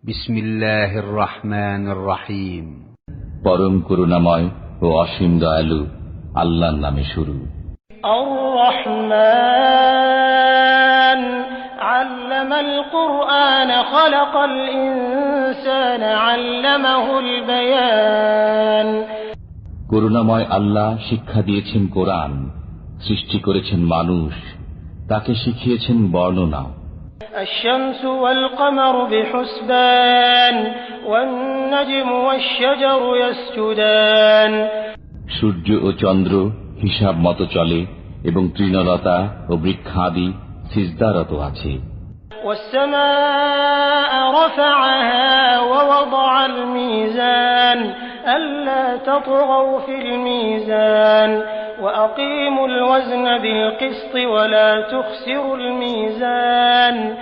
বিসমিল্লাহির রহমানির রহিম। পরম করুণাময় ও অসীম দয়ালু আল্লাহর নামে শুরু। আর-রহমান আল্লামাল কুরআন খালাকাল ইনসানা আল্লামাহুল বায়ান। করুণাময় আল্লাহ শিক্ষা দিয়েছেন কোরআন, সৃষ্টি করেছেন মানুষ, তাকে শিখিয়েছেন বর্ণনা। الشمس والقمر بحسبان والنجم والشجر يسجدان। সূর্য ও চন্দ্র হিসাব মতো চলে এবং তৃণলতা ও বৃক্ষাদি সিজদারত আছে। والسماء رفعها ووضع الميزان ألا تطغوا في الميزان وأقيموا الوزن بالقسط ولا تخسروا الميزان।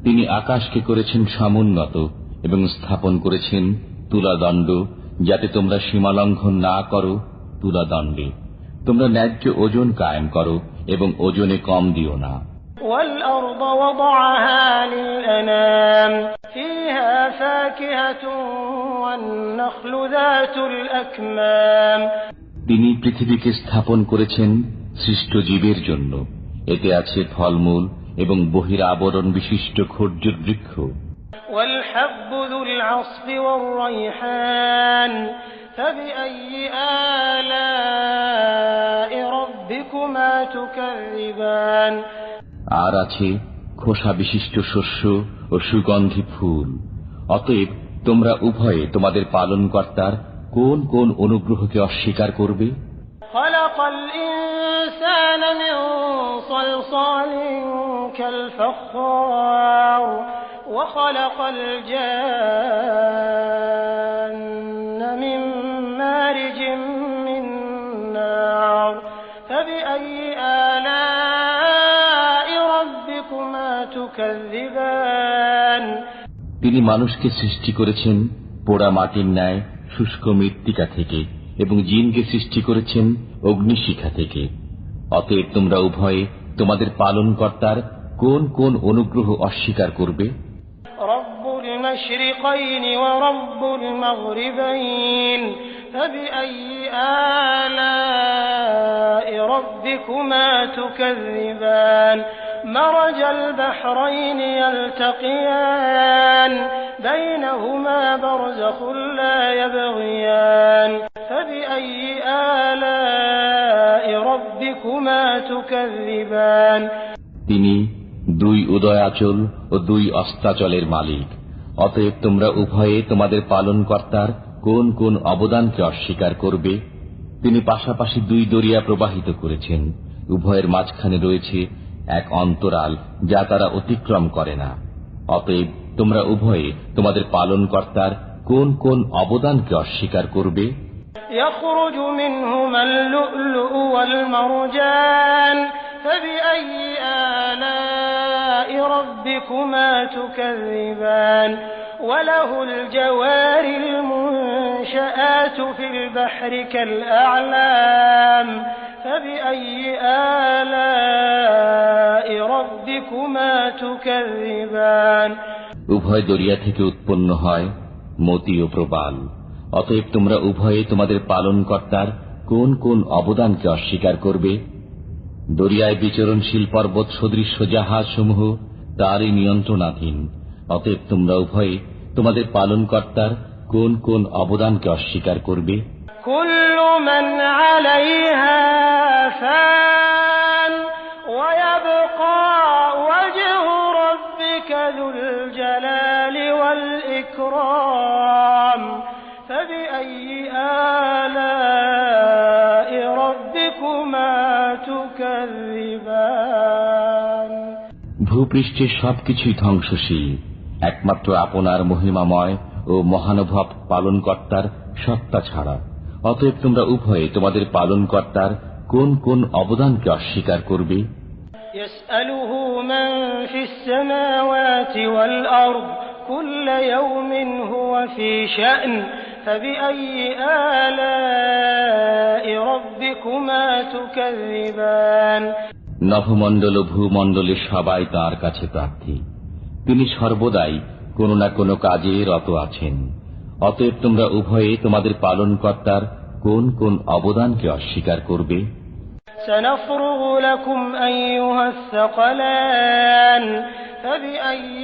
তিনি আকাশকে করেছেন সমুন্নত এবং স্থাপন করেছেন তুলাদণ্ড, যাতে তোমরা সীমালঙ্ঘন না করো তুলাদণ্ডে। তোমরা ন্যায্য ওজন কায়েম করো এবং ওজনে কম দিও না। والأرض وضعها للأنام فيها فاكهة والنخل ذات الأكمام। তিনি পৃথিবীকে স্থাপন করেছেন সৃষ্ট জীবের জন্য, এতে আছে ফলমূল এবং বহিরাবরণ বিশিষ্ট খর্জুর বৃক্ষ। والحب ذو العصف والريحان فبأي آلاء ربكما تكذبان। আর আছে খোসা বিশিষ্ট শস্য ও সুগন্ধি ফুল। অতএব তোমরা উভয়ে তোমাদের পালনকর্তার কোন কোন অনুগ্রহকে অস্বীকার করবে? খলাকাল ইনসানা মিন সালসালিন কালফাখার ওয়া খলাকাল জান্না মিন মারিজিন মিন নার ফাবিআইয়ি আলা'i রাব্বিকুমা তুকাযযিবান। তিনি মানুষকে সৃষ্টি করেছেন পোড়া মাটির ন্যায় শুষ্ক মৃত্তিকা থেকে এবং জিনকে সৃষ্টি করেছেন অগ্নিশিখা থেকে। অতএব তোমরা উভয়ে তোমাদের পালনকর্তার কোন কোন অনুগ্রহ অস্বীকার করবে? রব্বুল মাশরিকাইনি ওয়া রব্বুল মাগরিবাইন ফাবিআইয়ি আলা'i রাব্বিকুমা তুকাযযিবান। مرج البحرين يلتقيان بينهما برزخ لا يبغيان فبأي آلاء ربكما تكذبان। তিনি দুই উদয়াচল ও দুই অস্তাচলের মালিক। অতএব তোমরা উভয়ে তোমাদের পালনকর্তার কোন কোন অবদানকে অস্বীকার করবে? তিনি পাশাপাশি দুই দরিয়া প্রবাহিত করেছেন, উভয়ের মাঝখানে রয়েছে এক অন্তরাল যা তারা অতিক্রম করে না। অতএব তোমরা উভয়ে তোমাদের পালনকর্তার কোন কোন অবদানকে অস্বীকার করবে? يخرج منهما اللؤلؤ والمرجان فبأي آلاء ربكما تكذبان وله الجوار المنشآت في البحر كالأعلام فبأي آلاء ربكما تكذبان। উভয় দরিয়া থেকে উৎপন্ন হয় মতি ও প্রবাল। অতএব তোমরা উভয়ে তোমাদের পালনকর্তার কোন কোন অবদানকে অস্বীকার করবে? দরিয়ায় বিচরণশীল পর্বত সদৃশ্য জাহাজ সমূহ তারই নিয়ন্ত্রণাধীন। অতএব তোমরা উভয়ে তোমাদের পালনকর্তার কোন কোন অবদানকে অস্বীকার করবে? কুল্লু মান আলাইহা ফান ওয়া ইয়াবকা ওয়াজহু রাব্বিকা যুল জালালি ওয়াল ইকরাম ফাবিআইয়ি আলা'i রাব্বিকুমা তুকাযযিবান। ভূপৃষ্ঠের সবকিছুই ধ্বংসশীল, একমাত্র আপনার মহিমাময় ও মহানুভব পালনকর্তার সত্তা ছাড়া। অতএব তোমরা উভয়ে তোমাদের পালনকর্তার কোন কোন অবদানকে অস্বীকার করবে? ইয়াসআলুহু মান ফিস সামাওয়াতি ওয়াল আরদ কুল্লু ইয়াওমিন হুয়া ফি শা'n ফাবিআইয়ি আলা'i রাব্বিকুমা তুকাযযিবান। নভমণ্ডল ও ভূমণ্ডলের সবাই তাঁর কাছে প্রার্থী। তিনি সর্বদাই কোনো না কোনো কাজে রত আছেন। অতএব তোমরা উভয়ে তোমাদের পালনকর্তার কোন কোন অবদানকে অস্বীকার করবে? سنفرغ لكم أيها الثقلان فبأي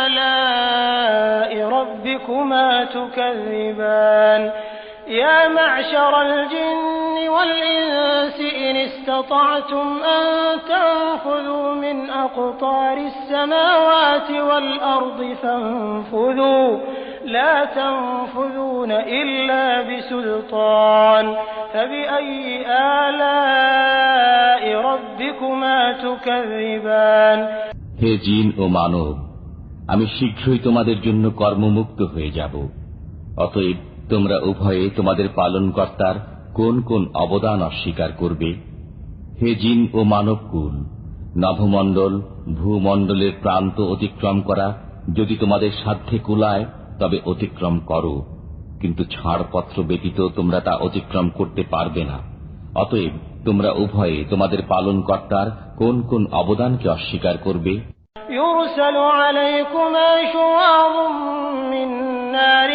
آلاء ربكما تكذبان يا معشر الجن والإنس إن استطعتم أن تنفذوا من أقطار السماوات والأرض فانفذوا لا تنفذون إلا بسلطان فبأي آلاء ربكما تكذبان হে জিন ও মানব, আমি শীঘ্রই তোমাদের জন্য কর্মমুক্ত হয়ে যাব। অতএব তোমরা উভয়ে তোমাদের পালনকর্তার কোন কোন অবদান অস্বীকার করবে? হে জিন ও মানবকুল, নভমণ্ডল ভূমণ্ডলের প্রান্ত অতিক্রম করা যদি তোমাদের সাধ্যে কুলায় তবে অতিক্রম করো, কিন্তু ছাড়পত্র ব্যতীত তোমরা তা অতিক্রম করতে পারবে না। অতএব তোমরা উভয়ে তোমাদের পালনকর্তার কোন কোন অবদানকে অস্বীকার করবে? يرسل عليكما شواظ من نار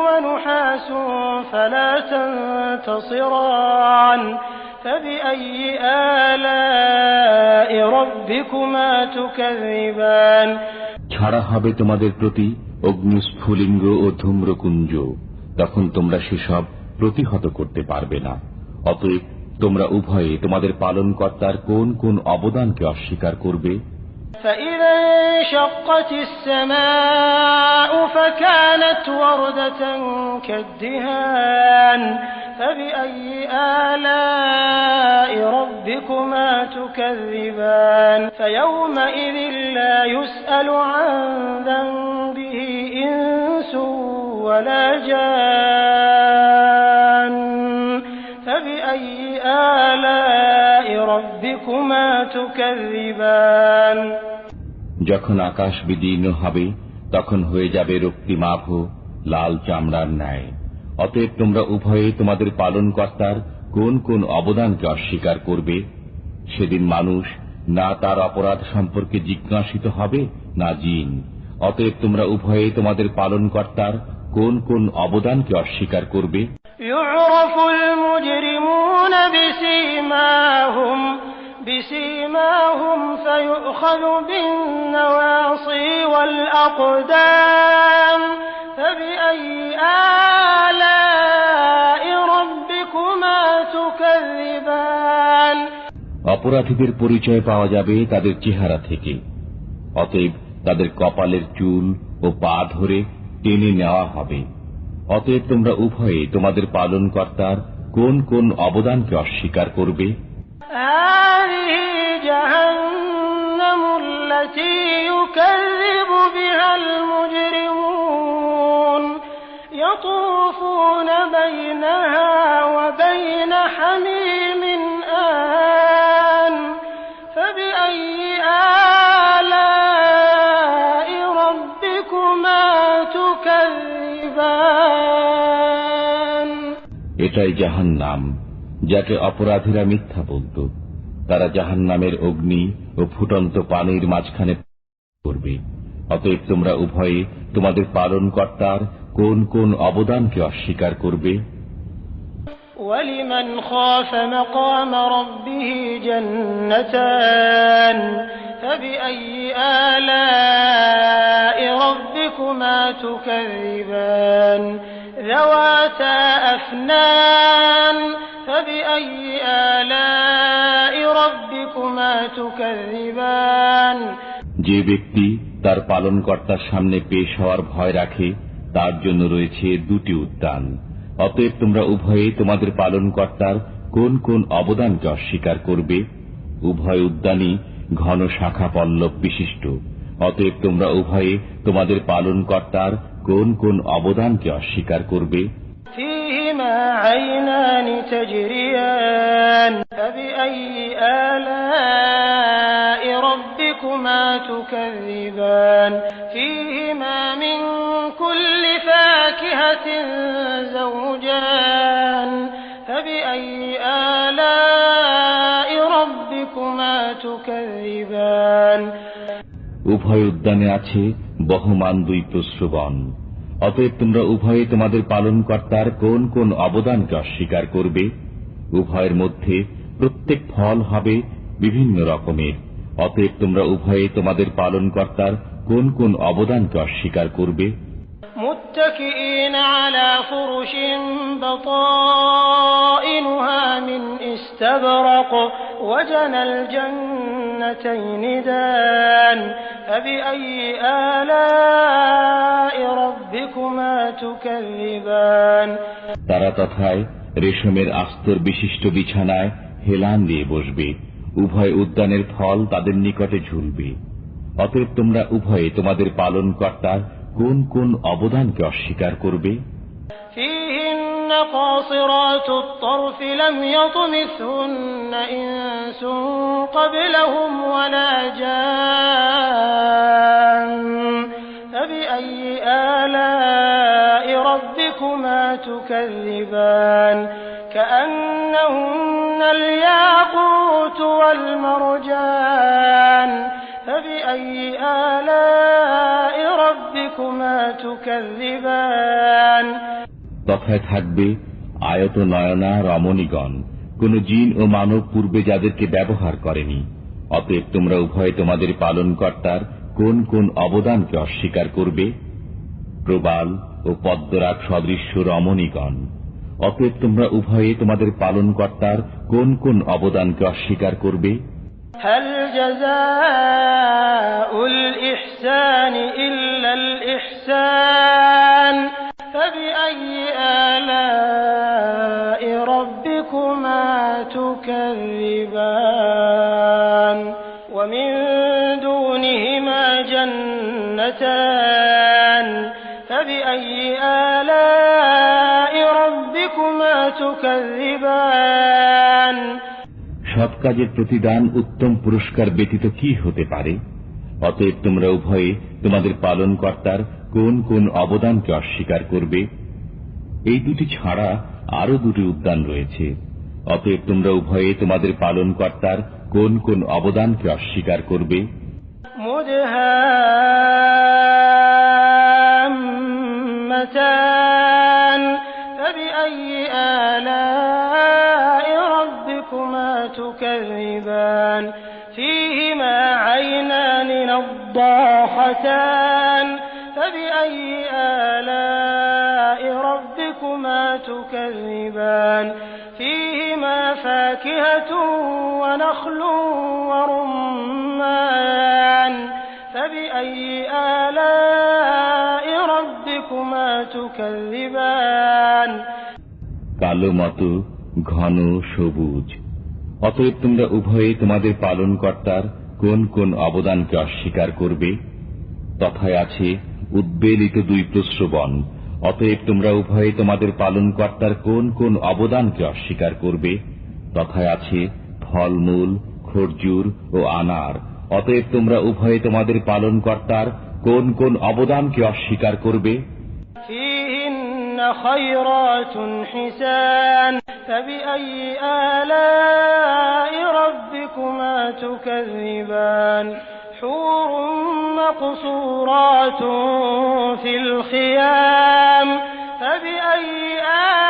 ونحاس فلا تنتصران فبأي آلاء ربكما تكذبان ছাড়া হবে তোমাদের প্রতি অগ্নিস্ফুলিঙ্গ ও ধূম্রকুঞ্জ, তখন তোমরা সেসব প্রতিহত করতে পারবে না। অতএব তোমরা উভয়ে তোমাদের পালনকর্তার কোন কোন অবদানকে অস্বীকার করবে? فإذا انشقت السماء فكانت وردة كالدهان فبأي آلاء ربكما تكذبان فيومئذ لا يسأل عن ذنبه إنس ولا جان فبأي آلاء ربكما تكذبان যখন আকাশ বিদীর্ণ হবে তখন হয়ে যাবে রক্তিমাভ লাল চামড়ার ন্যায়। অতএব তোমরা উভয়ে তোমাদের পালনকর্তার কোন কোন অবদানকে অস্বীকার করবে? সেদিন মানুষ না তার অপরাধ সম্পর্কে জিজ্ঞাসিত হবে না জিন। অতএব তোমরা উভয়ে তোমাদের পালনকর্তার কোন কোন অবদানকে অস্বীকার করবে? يعرف المجرمون بسيماهم فيؤخذ بالنواصي والأقدام فبأي آلاء ربكما تكذبان অপরাধীদের পরিচয় পাওয়া যাবে তাদের চেহারা থেকে। অতএব তাদের কপালের চুল ও পা ধরে টেনে নেওয়া হবে। অতএব তোমরা উভয়ে তোমাদের পালনকর্তার কোন কোন অবদানকে অস্বীকার করবে? هذه جهنم التي يكذب بها المجرمون يطوفون بينها وبين حميم آن فبأي آلاء ربكما تكذبان এটাই জাহান্নাম, যাকে অপরাধীরা মিথ্যা বলত। তারা জাহান্নামের অগ্নি ও ফুটন্ত পানির মাঝখানে করবে। অতএব তোমরা উভয়ে তোমাদের পালনকর্তার কোন কোন অবদানকে অস্বীকার করবে? ولمن خاف مقام ربه جنتان فبأي آلاء ربكما تكذبان ذواتا أفنان فبأي آلاء ربكما تكذبان যে ব্যক্তি তার পালনকর্তার সামনে পেশ হওয়ার ভয় রাখে তার জন্য রয়েছে দুটি উদ্যান। অতএব তোমরা উভয়ে তোমাদের পালনকর্তার কোন কোন অবদানকে অস্বীকার করবে? উভয় উদ্যানই ঘন শাখা পল্লব বিশিষ্ট। অতএব তোমরা উভয়ে তোমাদের পালনকর্তার কোন কোন অবদানকে অস্বীকার করবে? فيهما عينان تجريان فبأي آلاء ربكما تكذبان فيهما من كل فاكهة زوجان فبأي آلاء ربكما تكذبان উভয় উদ্যানে আছে বহমান দুই প্রশ্রবণ। অতএব তোমরা উভয়ে তোমাদের পালনকর্তার কোন কোন অবদানকে অস্বীকার করবে? উভয়ের মধ্যে প্রত্যেক ফল হবে বিভিন্ন রকমের। অতএব তোমরা উভয়ে তোমাদের পালনকর্তার কোন কোন অবদানকে অস্বীকার করবে? متكئين على فرش بطائنها من استبرق وجنى الجنتين دان فبأي آلاء ربكما تكذبان তারা তথায় রেশমের আস্তর বিশিষ্ট বিছানায় হেলান দিয়ে বসবে, উভয় উদ্যানের ফল তাদের নিকটে ঝুলবে। অতএব তোমরা উভয়ে তোমাদের পালনকর্তার কোন কোন অবদানকে অস্বীকার করবে? فيهن قاصرات الطرف لم يطمثهن إنس قبلهم ولا جان فبأي آلاء ربكما تكذبان كأنهن الياقوت والمرجان فبأي آلاء ربكما تكذبان তথায় থাকবে আয়ত নয়না রমণীগণ, কোন জিন ও মানব পূর্বে যাদেরকে ব্যবহার করেনি। অতএব তোমরা উভয়ে তোমাদের পালনকর্তার কোন কোন অবদানকে অস্বীকার করবে? প্রবাল ও পদ্মরাগ সদৃশ্য রমণীগণ। অতএব তোমরা উভয়ে তোমাদের পালনকর্তার কোন কোন অবদানকে অস্বীকার করবে? هل جزاء الإحسان إلا الإحسان فبأي آلاء ربكما تكذبان ومن دونهما جنتان فبأي آلاء ربكما تكذبان সৎ কাজের প্রতিদান উত্তম পুরস্কার ব্যতীত কি হতে পারে? অতএব তোমরা উভয়ে তোমাদের পালনকর্তার কোন কোন অবদানকে অস্বীকার করবে? এই দুটি ছাড়া আরো দুটি উদ্যান রয়েছে। অতএব তোমরা উভয়ে তোমাদের পালনকর্তার কোন কোন অবদানকে অস্বীকার করবে? مدهامتان فبأي آلاء ربكما تكذبان فيهما عينان نضاحتان فبأي آلاء ربكما تكذبان فيهما فاكهة ونخل ورمان فبأي آلاء ربكما تكذبان কালো মতো ঘন সবুজ। অতএব তোমরা উভয়ে তোমাদের পালনকর্তার কোন কোন অবদানকে অস্বীকার করবে? তথায় আছে উদ্বেলিত দুই প্রশ্রবণ। অতএব তোমরা উভয়ে তোমাদের পালনকর্তার কোন কোন অবদানকে অস্বীকার করবে? তথায় আছে ফলমূল, খরজুর ও আনার। অতএব তোমরা উভয়ে তোমাদের পালনকর্তার কোন কোন অবদানকে অস্বীকার করবে? فيهن خيرات حسان فبأي آلاء ربكما تكذبان حور مقصورات في الخيام فبأي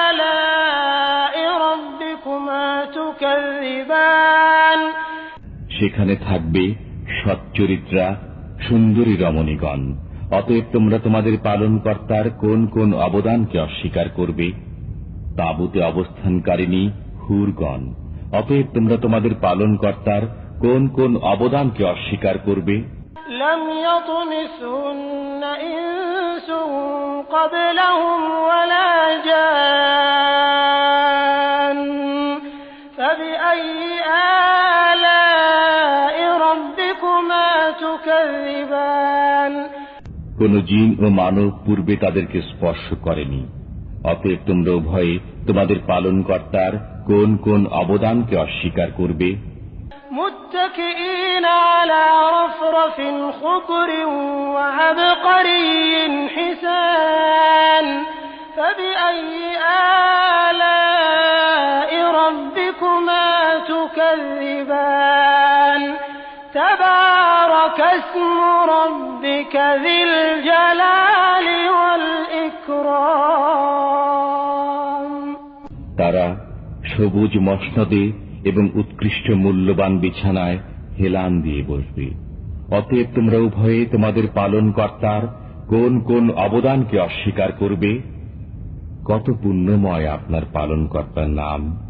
آلاء ربكما تكذبان সেখানে থাকবে সচ্চরিত্রা সুন্দরী রমণীগণ। অতএব তোমরা তোমাদের পালনকর্তার কোন কোন অবদানকে অস্বীকার করবে? তাঁবুতে অবস্থানকারিণী হুরগণ। অতএব তোমরা তোমাদের পালনকর্তার কোন কোন অবদানকে অস্বীকার করবে? لم يطمثهن إنس قبلهم ولا جان فبأي آلاء ربكما تكذبان কোন জিন ও মানব পূর্বে তাদেরকে স্পর্শ করেনি। অতএব তোমরা উভয়ে তোমাদের পালনকর্তার কোন কোন অবদানকে অস্বীকার করবে? متكئين على رفرف خضر وعبقري حسان فبأي آلاء ربكما تكذبان تبارك تبارك اسم ربك ذي الجلال والإكرام তারা সবুজ মসনদে এবং উৎকৃষ্ট মূল্যবান বিছানায় হেলান দিয়ে বসবে। অতএব তোমরা উভয়ে তোমাদের পালন কর্তার কোন কোন অবদানকে অস্বীকার করবে? কত পুণ্যময় আপনার পালন কর্তার নাম।